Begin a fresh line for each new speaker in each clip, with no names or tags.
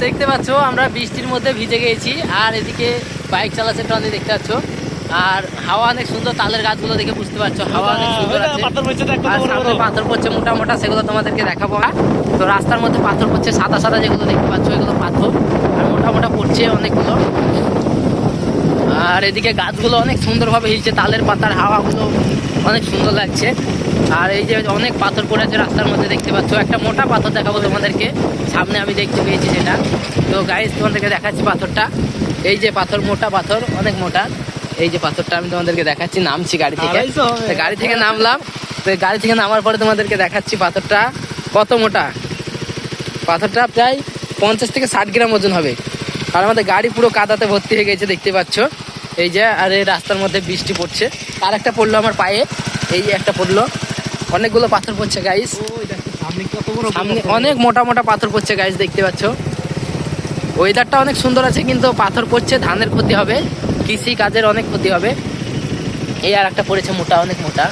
দেখতে পাচ্ছ আমরা বৃষ্টির মধ্যে ভিজে গেছি, আর এদিকে বাইক চালাচ্ছে টনি দেখতে পাচ্ছ। আর হাওয়া অনেক সুন্দর, তালের গাছগুলো দেখে বুঝতে পারছো হাওয়া অনেক সুন্দর আছে। আর সামনে পাথর পড়ছে মোটা মোটা, সেগুলো তোমাদেরকে দেখাবো। তো রাস্তার মধ্যে পাথর পড়ছে সাদা সাদা, যেগুলো দেখতে পাচ্ছ এগুলো পাথর, আর মোটা মোটা পড়ছে অনেকগুলো। আর এদিকে গাছগুলো অনেক সুন্দরভাবে হিলছে, তালের পাতার হাওয়াগুলো অনেক সুন্দর লাগছে। আর এই যে অনেক পাথর পড়ে আছে রাস্তার মধ্যে দেখতে পাচ্ছ। একটা মোটা পাথর দেখাবো তোমাদেরকে, সামনে আমি দেখতে পেয়েছি সেটা। তো গাইস তোমাদেরকে দেখাচ্ছি পাথরটা। এই যে পাথর, মোটা পাথর, অনেক মোটা। এই যে পাথরটা আমি তোমাদেরকে দেখাচ্ছি। নামছি গাড়ি থেকে, গাড়ি থেকে নামলাম। তো গাড়ি থেকে নামার পরে তোমাদেরকে দেখাচ্ছি পাথরটা কত মোটা। পাথরটা প্রায় 50 থেকে 60 গ্রাম ওজন হবে। আর আমাদের গাড়ি পুরো কাদাতে ভর্তি হয়ে গেছে দেখতে পাচ্ছ। এই যে, আর এই রাস্তার মধ্যে বৃষ্টি পড়ছে। আর একটা পড়লো আমার পায়ে, এই যে একটা পড়লো। অনেকগুলো পাথর পড়ছে গাইস, সামনে অনেক মোটা মোটা পাথর পড়ছে গাইস দেখতে পাচ্ছ। ওয়েদারটা অনেক সুন্দর আছে, কিন্তু পাথর পড়ছে, ধানের ক্ষতি হবে, কৃষি কাজের অনেক ক্ষতি হবে। এই আর একটা পড়েছে মোটা, অনেক মোটা।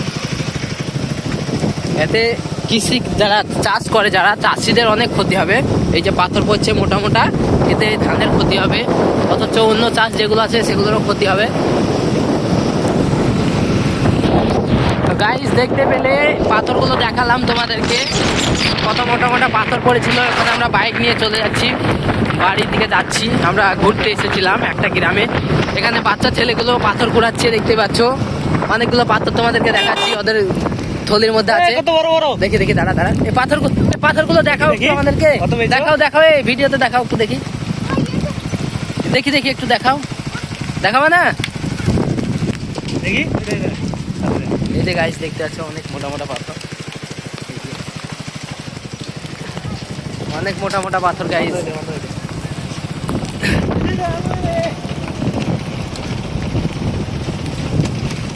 এতে কৃষি যারা চাষ করে, যারা চাষিদের অনেক ক্ষতি হবে। এই যে পাথর পড়ছে মোটা মোটা, এতে ধানের ক্ষতি হবে, অথচ অন্য চাষ যেগুলো আছে সেগুলোরও ক্ষতি হবে। গাইস দেখতে পেলে পাথরগুলো দেখালাম তোমাদেরকে, কত মোটা মোটা পাথর পড়েছিল। এখন আমরা বাইক নিয়ে চলে যাচ্ছি, বাড়ির দিকে যাচ্ছি। আমরা ঘুরতে এসেছিলাম একটা গ্রামে, এখানে বাচ্চা ছেলেগুলো পাথর কুড়াচ্ছে দেখতে পাচ্ছ। অনেকগুলো পাথর তোমাদেরকে দেখাচ্ছি, ওদের থলির মধ্যে আছে। দেখি দেখি, দাঁড়া দাঁড়া, এই পাথরগুলো দেখাও একটু আমাদেরকে, দেখাও দেখাও, এই ভিডিওতে দেখাও একটু দেখি, দেখি দেখি একটু দেখাও, দেখাবো না দেখি। এই যে গাইস দেখতে পাচ্ছ অনেক মোটা মোটা পাথর, অনেক মোটা মোটা পাথর গাইস।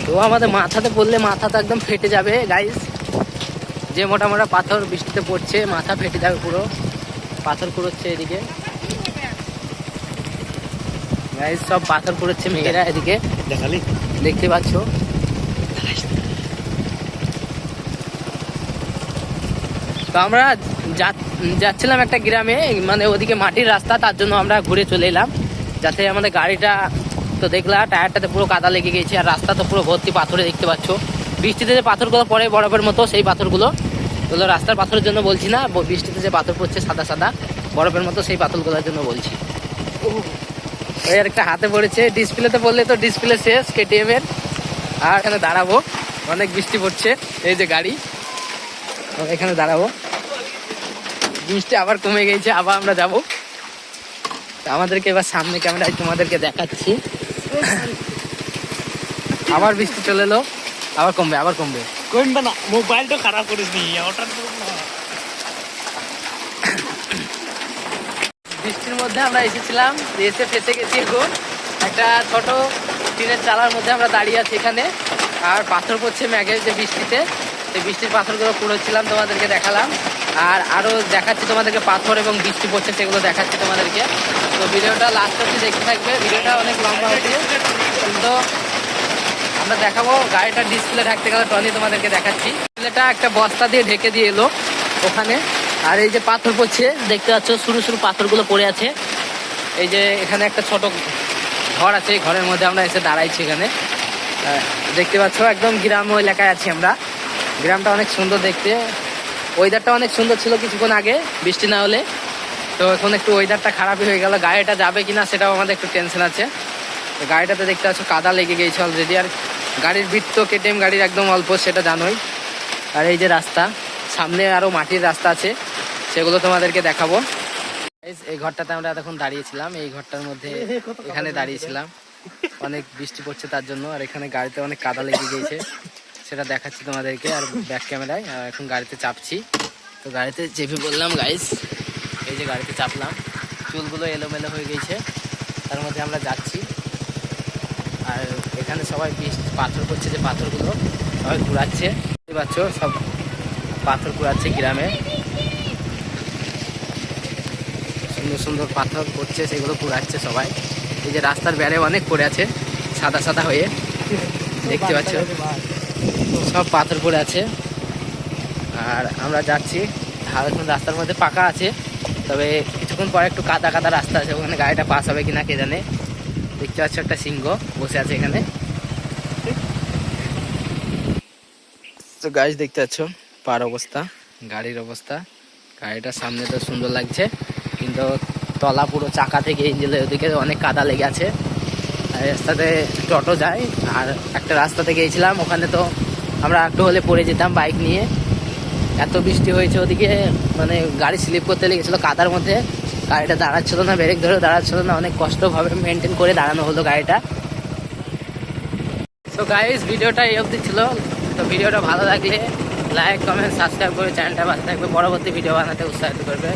তো আমাদের মাথাতে পড়লে মাথা তো একদম ফেটে যাবে গাইস। যে মোটা মোটা পাথর বৃষ্টিতে পড়ছে, মাথা ফেটে যাবে পুরো। পাথর কুড়োচ্ছে এদিকে গাইস, সব পাথর কুড়োচ্ছে মেয়েরা এদিকে দেখতে পাচ্ছ। তো আমরা যাচ্ছিলাম একটা গ্রামে, মানে ওদিকে মাটির রাস্তা, তার জন্য আমরা ঘুরে চলে এলাম, যাতে আমাদের গাড়িটা, তো দেখলা টায়ারটাতে পুরো কাদা লেগে গেছে। আর রাস্তা তো পুরো ভর্তি পাথরে দেখতে পাচ্ছ। বৃষ্টিতে যে পাথরগুলো পড়ে বরফের মতো, সেই পাথরগুলো, ওগুলো রাস্তার পাথরের জন্য বলছি না, বৃষ্টিতে যে পাথর পড়ছে সাদা সাদা বরফের মতো, সেই পাথরগুলোর জন্য বলছি। ওই আর একটা হাতে পড়েছে, ডিসপ্লেতে পড়লে তো ডিসপ্লে শেষ KTM এর। আর এখানে দাঁড়াবো, অনেক বৃষ্টি পড়ছে। এই যে গাড়ি, এখানে দাঁড়াবো, বৃষ্টি আবার কমে গেছে, আবার আমরা যাবো। আমাদেরকে এবার সামনে ক্যামেরায় তোমাদেরকে দেখাচ্ছি। আবার বৃষ্টি চলে এলো, আবার কমবে, আবার কমবে,
কমবে না। মোবাইলটা খারাপ করিস নি, ওটা
বৃষ্টির মধ্যে আমরা এসেছিলাম, এসে ফেসে গেছি এখন একটা ছোট টিনের চালার মধ্যে আমরা দাঁড়িয়ে আছি এখানে। আর পাথর পড়ছে ম্যাগের যে বৃষ্টিতে, সেই বৃষ্টির পাথরগুলো কুড়োচ্ছিলাম, তোমাদেরকে দেখালাম। আর আরও দেখাচ্ছি তোমাদেরকে, পাথর এবং বৃষ্টি পড়ছে সেগুলো দেখাচ্ছি তোমাদেরকে। তো ভিডিওটা লাস্ট অবধি দেখতে থাকবে, ভিডিওটা অনেক লম্বা হচ্ছে, কিন্তু আমরা দেখাবো। গাড়িটা ডিসপ্লে ঢাকতে গেলে টনি তোমাদেরকে দেখাচ্ছি। ডিসপ্লেটা একটা বস্তা দিয়ে ঢেকে দিয়ে এলো ওখানে। আর এই যে পাথর পড়ছে দেখতে পাচ্ছ, সরু সরু পাথরগুলো পড়ে আছে। এই যে এখানে একটা ছোট ঘর আছে, ঘরের মধ্যে আমরা এসে দাঁড়াইছি এখানে, দেখতে পাচ্ছ। একদম গ্রাম এলাকায় আছি আমরা, গ্রামটা অনেক সুন্দর দেখতে। ওয়েদারটা অনেক সুন্দর ছিল কিছুক্ষণ আগে বৃষ্টি না হলে, তো এখন একটু ওয়েদারটা খারাপই হয়ে গেল। গাড়িটা যাবে কিনা সেটাও আমাদের একটু টেনশন আছে। তো গাড়িটাতে দেখতে পাচ্ছ কাদা লেগে গেছে অলরেডি। আর গাড়ির বিট তো KTM গাড়ির একদম অল্প, সেটা জানোই। আর এই যে রাস্তা, সামনে আরও মাটির রাস্তা আছে, সেগুলো তোমাদেরকে দেখাবো। এই ঘরটাতে আমরা এখন দাঁড়িয়েছিলাম, এই ঘরটার মধ্যে এখানে দাঁড়িয়েছিলাম, অনেক বৃষ্টি পড়ছে তার জন্য। আর এখানে গাড়িতে অনেক কাদা লেগে গিয়েছে, সেটা দেখাচ্ছি তোমাদেরকে আর ব্যাক ক্যামেরায়। আর এখন গাড়িতে চাপছি, তো গাড়িতে চেপে বললাম গাইস, এই যে গাড়িতে চাপলাম, চুলগুলো এলোমেলো হয়ে গেছে, তার মধ্যে আমরা যাচ্ছি। আর এখানে সবাই পাথর করছে, যে পাথরগুলো সবাই ঘুরাচ্ছে, বুঝতে পারছো, সব পাথর কুড়াচ্ছে গ্রামে। সুন্দর সুন্দর পাথর পড়ছে, সেগুলো কুড়াচ্ছে সবাই। এই যে রাস্তার বেড়ে অনেক পড়ে আছে সাদা সাদা হয়ে, দেখতে পাচ্ছ, সব পাথর পড়ে আছে। আর আমরা যাচ্ছি, এখন রাস্তার মধ্যে পাকা আছে, তবে কিছু কিছুক্ষণ পরে একটু কাদা কাদা রাস্তা আছে, ওখানে গাড়িটা পাস হবে কিনা কে জানে। দেখতে পাচ্ছ একটা সিংহ বসে আছে এখানে। তো গাইস দেখতে পাচ্ছ পার অবস্থা, গাড়ির অবস্থা। গাড়িটার সামনে তো সুন্দর লাগছে, কিন্তু তলা পুরো চাকা থেকে ইঞ্জিনের ওদিকে অনেক কাদা লেগে আছে। আর রাস্তাতে টোটো যায়, আর একটা রাস্তাতে গিয়েছিলাম, ওখানে তো আমরা একটু হলে পড়ে যেতাম বাইক নিয়ে। এত বৃষ্টি হয়েছে ওদিকে, মানে গাড়ি স্লিপ করতে লেগেছিলো কাদার মধ্যে। গাড়িটা দাঁড়াচ্ছিল না, ব্রেক ধরে দাঁড়াচ্ছিল না, অনেক কষ্টভাবে মেনটেন করে দাঁড়ানো হলো গাড়িটা। তো গাইস ভিডিওটা এই অবধি ছিল। তো ভিডিওটা ভালো লাগলে লাইক কমেন্ট সাবস্ক্রাইব করে চ্যানেলটা ভালো থাকবে, পরবর্তী ভিডিও বানাতে উৎসাহিত করবে।